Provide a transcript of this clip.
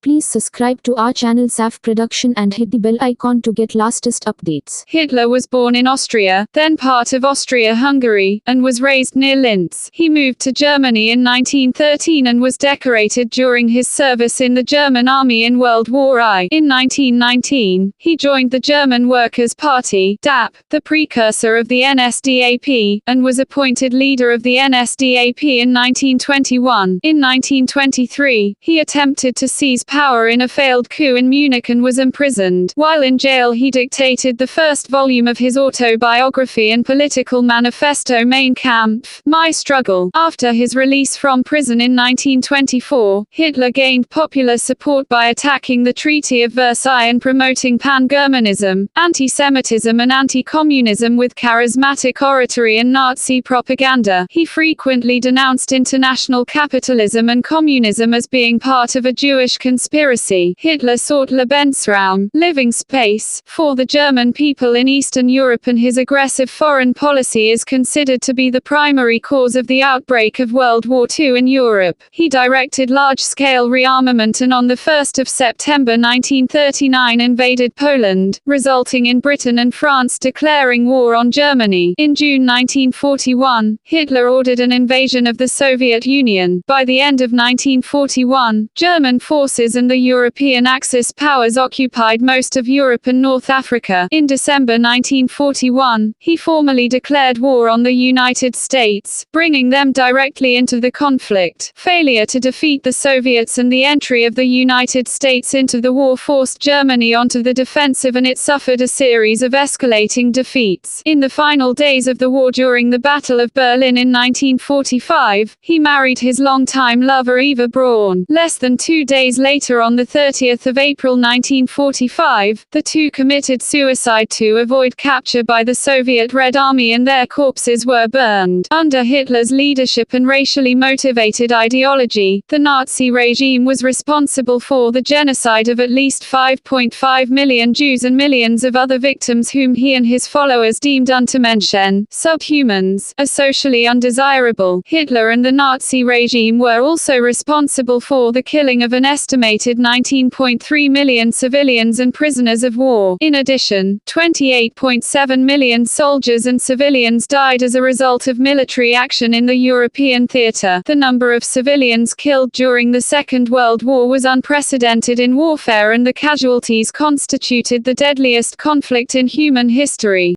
Please subscribe to our channel SAF Production and hit the bell icon to get latest updates. Hitler was born in Austria, then part of Austria-Hungary, and was raised near Linz. He moved to Germany in 1913 and was decorated during his service in the German army in World War I. In 1919, he joined the German Workers' Party, DAP, the precursor of the NSDAP, and was appointed leader of the NSDAP in 1921. In 1923, he attempted to seize power in a failed coup in Munich and was imprisoned. While in jail, he dictated the first volume of his autobiography and political manifesto Mein Kampf, My Struggle. After his release from prison in 1924, Hitler gained popular support by attacking the Treaty of Versailles and promoting pan-Germanism, anti-Semitism and anti-communism with charismatic oratory and Nazi propaganda. He frequently denounced international capitalism and communism as being part of a Jewish conspiracy. Hitler sought Lebensraum, living space, for the German people in Eastern Europe, and his aggressive foreign policy is considered to be the primary cause of the outbreak of World War II in Europe. He directed large-scale rearmament and on the 1st of September 1939 invaded Poland, resulting in Britain and France declaring war on Germany. In June 1941, Hitler ordered an invasion of the Soviet Union. By the end of 1941, German forces and the European Axis powers occupied most of Europe and North Africa. In December 1941, he formally declared war on the United States, bringing them directly into the conflict. Failure to defeat the Soviets and the entry of the United States into the war forced Germany onto the defensive, and it suffered a series of escalating defeats. In the final days of the war, during the Battle of Berlin in 1945, he married his longtime lover Eva Braun. Less than 2 days later, on the 30th of April 1945, the two committed suicide to avoid capture by the Soviet Red Army, and their corpses were burned. Under Hitler's leadership and racially motivated ideology, the Nazi regime was responsible for the genocide of at least 5.5 million Jews and millions of other victims whom he and his followers deemed Untermenschen, subhumans, as socially undesirable. Hitler and the Nazi regime were also responsible for the killing of an estimated 19.3 million civilians and prisoners of war. In addition, 28.7 million soldiers and civilians died as a result of military action in the European theater. The number of civilians killed during the Second World War was unprecedented in warfare, and the casualties constituted the deadliest conflict in human history.